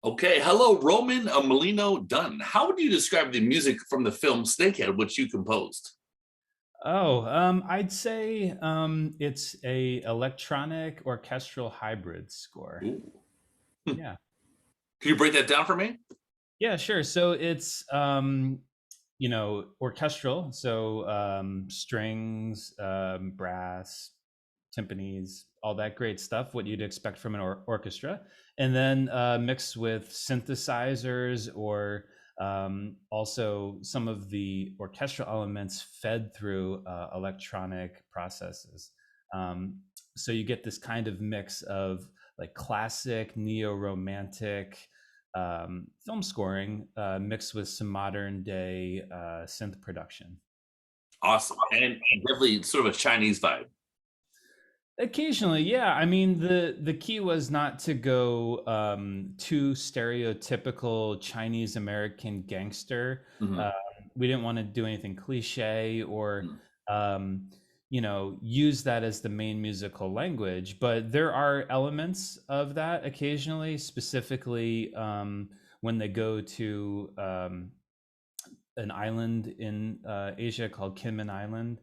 Okay, hello, Roman Molino Dunn. How would you describe the music from the film Snakehead, which you composed? I'd say it's a electronic orchestral hybrid score. Ooh. Hmm. Yeah. Can you break that down for me? Yeah, sure. So it's orchestral, so strings, brass, timpanis, all that great stuff, what you'd expect from an orchestra, and then mixed with synthesizers or also some of the orchestral elements fed through electronic processes. Um, so you get this kind of mix of like classic neo-romantic film scoring mixed with some modern day synth production. Awesome. And definitely sort of a Chinese vibe. Occasionally, yeah. I mean, the key was not to go too stereotypical Chinese American gangster. Mhm. Uh, we didn't want to do anything cliche or Mhm. um, use that as the main musical language. But there are elements of that occasionally, specifically when they go to an island in Asia called Kinmen Island,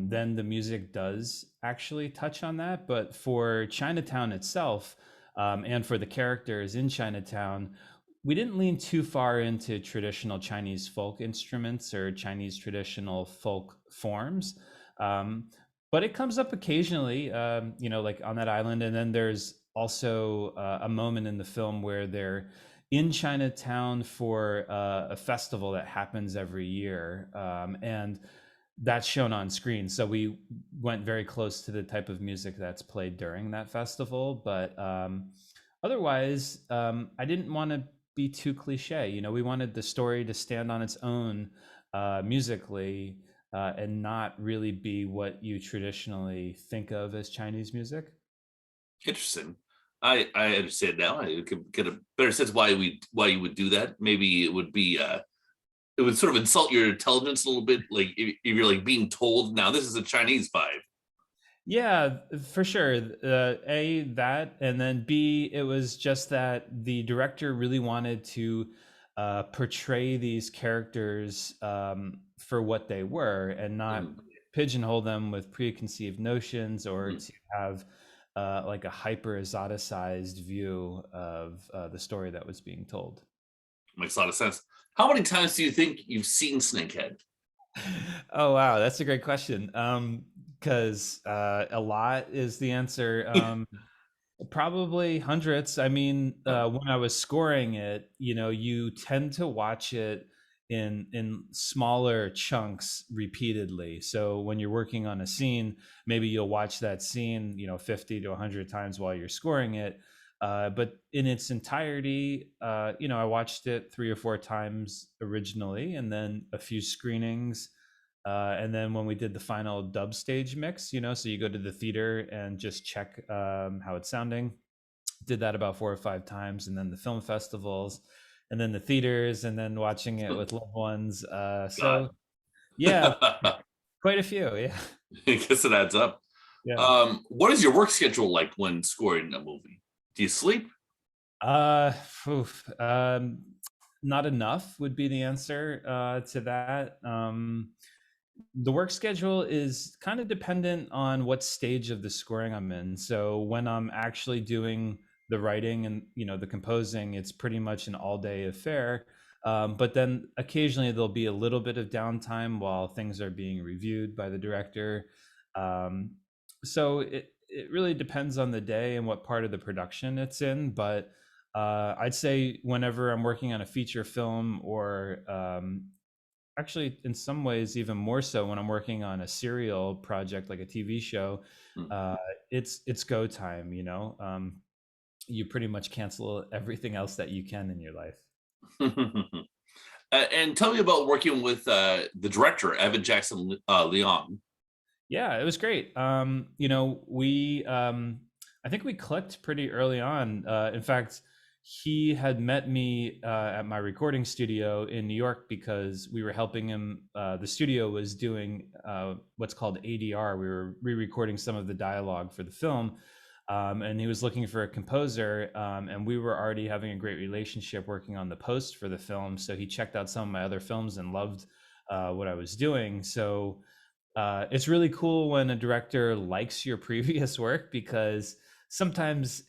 then the music does actually touch on that. But for Chinatown itself, and for the characters in Chinatown, we didn't lean too far into traditional Chinese folk instruments or Chinese traditional folk forms. Um, but it comes up occasionally, like on that island. And then there's also a moment in the film where they're in Chinatown for a festival that happens every year, and that's shown on screen. So we went very close to the type of music that's played during that festival. But otherwise, I didn't want to be too cliche. We wanted the story to stand on its own musically and not really be what you traditionally think of as Chinese music. Interesting. I understand now. I could get a better sense why you would do that. Maybe it would sort of insult your intelligence a little bit, like if you're like being told now this is a Chinese vibe. Yeah, for sure. A, that, and then B, it was just that the director really wanted to portray these characters for what they were and not Mhm. pigeonhole them with preconceived notions or Mhm. to have like a hyper exoticized view of the story that was being told. Makes a lot of sense. How many times do you think you've seen Snakehead? Oh wow, that's a great question. Because a lot is the answer. Probably hundreds. I mean, when I was scoring it, you tend to watch it in smaller chunks repeatedly. So when you're working on a scene, maybe you'll watch that scene, 50 to 100 times while you're scoring it. But in its entirety, I watched it 3 or 4 times originally, and then a few screenings. And then when we did the final dub stage mix, so you go to the theater and just check how it's sounding. Did that about 4 or 5 times, and then the film festivals, and then the theaters, and then watching it with loved ones. So God. yeah, quite a few. Yeah, I guess it adds up. yeah. What is your work schedule like when scoring a movie? Do you sleep? Uh, oof, not enough would be the answer to that. The work schedule is kind of dependent on what stage of the scoring I'm in. So when I'm actually doing the writing and the composing, it's pretty much an all day affair. But then occasionally there'll be a little bit of downtime while things are being reviewed by the director. Um, so it really depends on the day and what part of the production it's in. But I'd say whenever I'm working on a feature film or actually in some ways even more so when I'm working on a serial project like a TV show, Hmm. uh, it's go time. You pretty much cancel everything else that you can in your life. And tell me about working with the director, Evan Jackson Leon. Yeah, it was great. We I think we clicked pretty early on. In fact, he had met me at my recording studio in New York because we were helping him. The studio was doing what's called ADR. We were re-recording some of the dialogue for the film, and he was looking for a composer, and we were already having a great relationship working on the post for the film. So he checked out some of my other films and loved what I was doing. So it's really cool when a director likes your previous work, because sometimes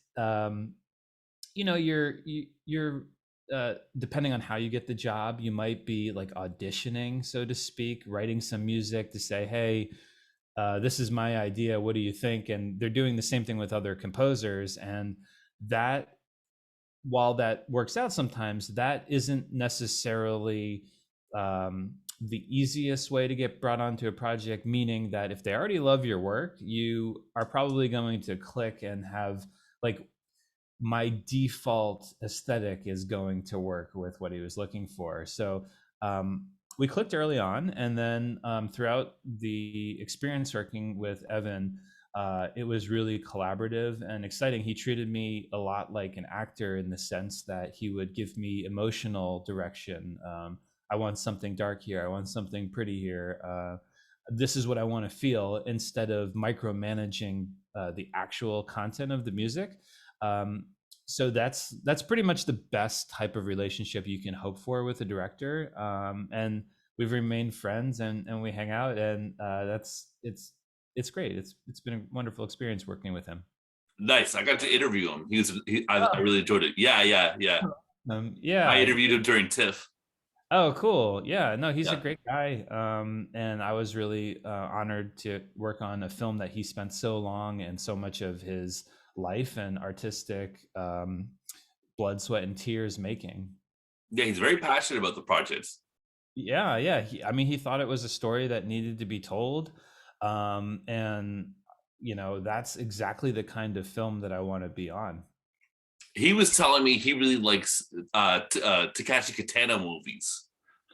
you're depending on how you get the job, you might be like auditioning, so to speak, writing some music to say, hey, this is my idea, what do you think? And they're doing the same thing with other composers. And that, while that works out sometimes, that isn't necessarily the easiest way to get brought onto a project, meaning that if they already love your work, you are probably going to click and have, like, my default aesthetic is going to work with what he was looking for. So we clicked early on, and then throughout the experience working with Evan, it was really collaborative and exciting. He treated me a lot like an actor, in the sense that he would give me emotional direction. I want something dark here. I want something pretty here. This is what I want to feel, instead of micromanaging the actual content of the music. Um, so that's pretty much the best type of relationship you can hope for with a director. And we've remained friends, and we hang out, and that's it's great. It's been a wonderful experience working with him. Nice. I got to interview him. I really enjoyed it. Yeah, yeah, yeah. I Yeah. interviewed him during TIFF. Oh, cool. Yeah. No, he's a Yeah. great guy. And I was really honored to work on a film that he spent so long and so much of his life and artistic blood, sweat, and tears making. Yeah, he's very passionate about the projects. Yeah, yeah. I mean, he thought it was a story that needed to be told. And, that's exactly the kind of film that I want to be on. He was telling me he really likes Takashi Kitano movies.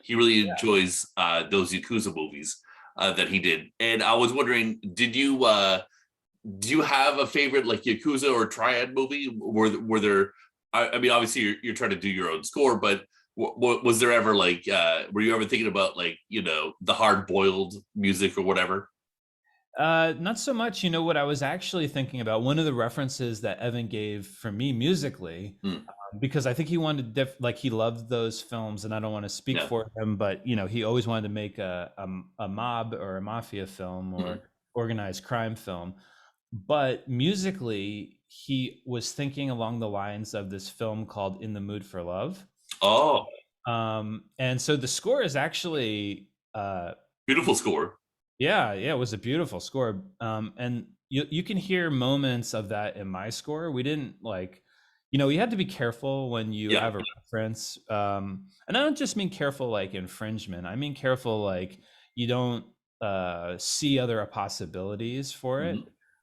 He really enjoys those Yakuza movies that he did. And I was wondering, do you have a favorite like Yakuza or Triad movie? Were there? I mean, obviously you're trying to do your own score, but was there ever like were you ever thinking about like the hard boiled music or whatever? Not so much. You know what I was actually thinking about? One of the references that Evan gave for me musically, Mm, because I think he wanted like he loved those films, and I don't want to speak yeah. for him, but he always wanted to make a mob or a mafia film Mm. or organized crime film. But musically, he was thinking along the lines of this film called In the Mood for Love. Oh, And so the score is actually beautiful score. yeah, yeah, it was a beautiful score. And you can hear moments of that in my score. We didn't like, you have to be careful when you Yeah. have a reference. And I don't just mean careful like infringement. I mean careful like you don't see other possibilities for it.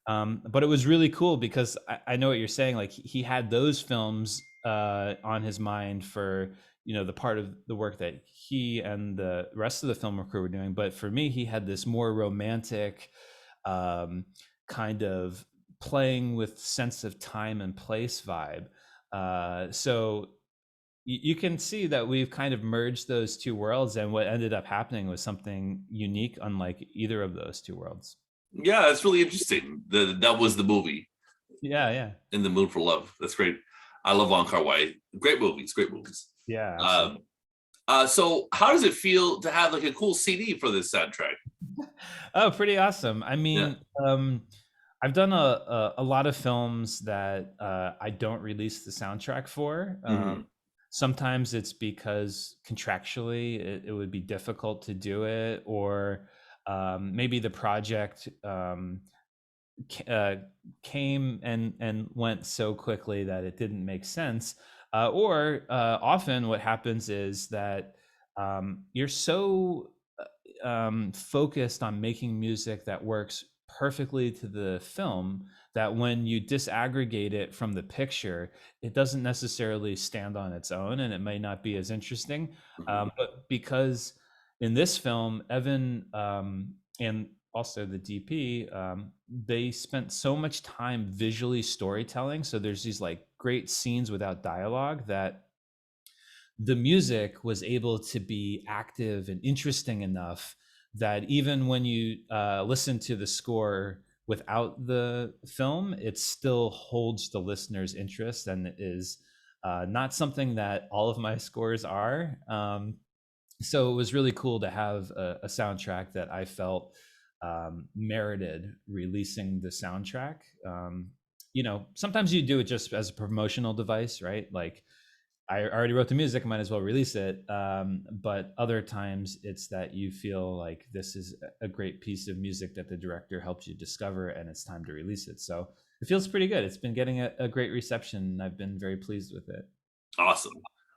Mhm. But it was really cool because I know what you're saying. Like he had those films on his mind for the part of the work that he and the rest of the film crew were doing. But for me, he had this more romantic um, kind of playing with sense of time and place vibe. So you can see that we've kind of merged those two worlds, and what ended up happening was something unique, unlike either of those two worlds. Yeah, it's really interesting. That was the movie Yeah, yeah, In the Mood for Love. That's great. I love Wong Kar Wai. Great movies. Great movies. yeah, absolutely. Um, so how does it feel to have like a cool CD for this soundtrack? Oh, pretty awesome. I Yeah. mean, I've done a lot of films that I don't release the soundtrack for. Hmm. Sometimes it's because contractually it would be difficult to do it, or maybe the project uh, came and went so quickly that it didn't make sense. Or often what happens is that you're so focused on making music that works perfectly to the film that when you disaggregate it from the picture, it doesn't necessarily stand on its own, and it may not be as interesting. Hmm. But because in this film, Evan and also the DP, they spent so much time visually storytelling. So there's these like great scenes without dialogue that the music was able to be active and interesting enough that even when you listen to the score without the film, it still holds the listener's interest and is not something that all of my scores are. So it was really cool to have a soundtrack that I felt merited releasing the soundtrack. Sometimes you do it just as a promotional device, right? Like, I already wrote the music, I might as well release it. But other times it's that you feel like this is a great piece of music that the director helped you discover and it's time to release it. So it feels pretty good. It's been getting a great reception, and I've been very pleased with it. Awesome.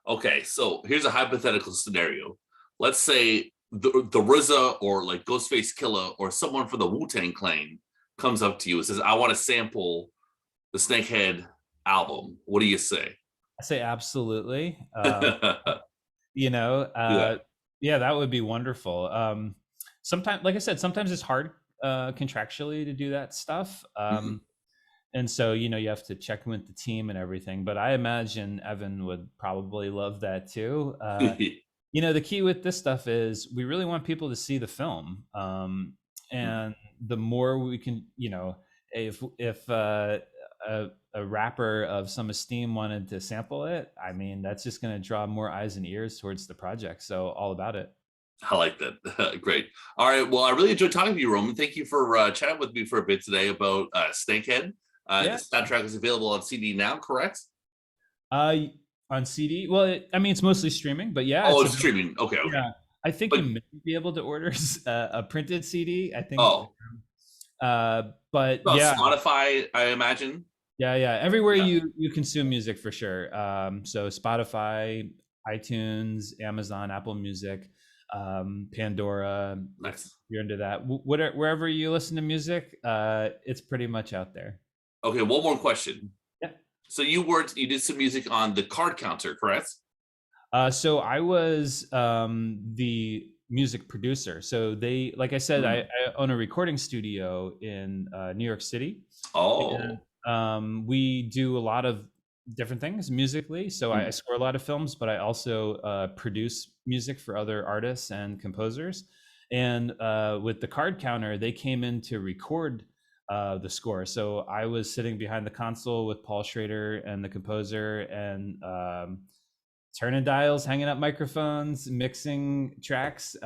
Okay, so here's a hypothetical scenario. Let's say the RZA or like Ghostface Killer or someone from the Wu-Tang Clan comes up to you and says, "I want to sample the Snakehead album." What do you say? I say absolutely. Do You know, that. yeah, that would be wonderful. Sometimes, like I said, sometimes it's hard contractually to do that stuff. Mhm. And so, you have to check in with the team and everything. But I imagine Evan would probably love that too. The key with this stuff is we really want people to see the film. And the more we can, if a rapper of some esteem wanted to sample it, I mean, that's just going to draw more eyes and ears towards the project. So all about it. I like that. Great. All right. Well, I really enjoyed talking to you, Roman. Thank you for chatting with me for a bit today about Snakehead. The Yeah. soundtrack is available on CD now, correct? Uh, on CD, well, I mean, it's mostly streaming, but yeah, Oh, it's it's available. streaming. Okay, okay. Yeah, I think But you may be able to order a printed CD. I think, oh, but well, yeah, Spotify, I imagine. yeah. Everywhere Yeah, you consume music for sure. So Spotify, iTunes, Amazon, Apple Music, Pandora. If nice. you're into that, wherever you listen to music, it's pretty much out there. Okay, one more question. Yeah. So you did some music on the card counter, correct? So I was the music producer. So like I said, I, Hmm. I own a recording studio in New York City, and Oh, we do a lot of different things musically. So I hmm. score a lot of films, but I also produce music for other artists and composers. And with the card counter, they came in to record the score. So I was sitting behind the console with Paul Schrader and the composer, and turning dials, hanging up microphones, mixing tracks.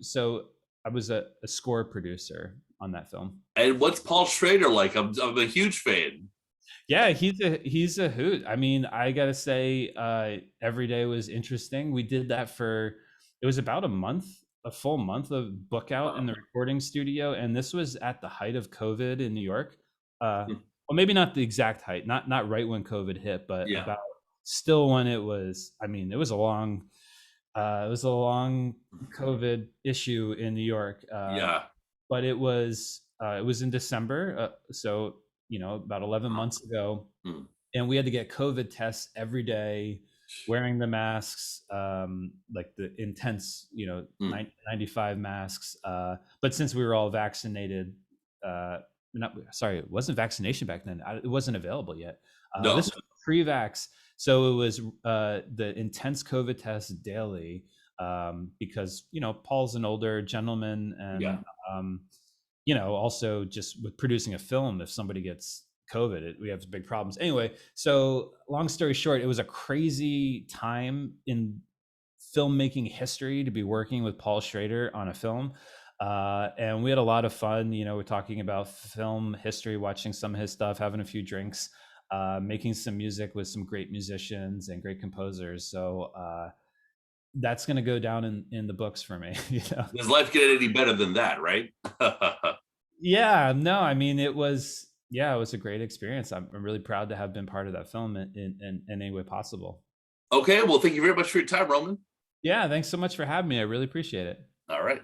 So I was a score producer on that film. And what's Paul Schrader like? I'm a huge fan. Yeah, he's a hoot. I mean, I gotta say, every day was interesting. We did that for it was about a month, a full month of book out in Wow. the recording studio, and this was at the height of COVID in New York. Hmm. Well, maybe not the exact height, not right when COVID hit, but Yeah, about still when it was. I mean, it was a long COVID issue in New York, yeah. but it was in December, so about 11 Wow. months ago, Hmm. and we had to get COVID tests every day, wearing the masks, like the intense, Hmm. 95 masks. But since we were all vaccinated, not sorry, it wasn't vaccination back then. It wasn't available yet. This No. was pre-vax, so it was the intense COVID tests daily, because Paul's an older gentleman, Yeah. and also just with producing a film, if somebody gets COVID, we have big problems. Anyway, so long story short, it was a crazy time in filmmaking history to be working with Paul Schrader on a film. And we had a lot of fun. We're talking about film history, watching some of his stuff, having a few drinks, making some music with some great musicians and great composers. So that's going to go down in the books for me. Does life get any better than that, right? Yeah, no, I mean, it was a great experience. I'm really proud to have been part of that film in any way possible. Okay, well, thank you very much for your time, Roman. Yeah, thanks so much for having me. I really appreciate it. All right.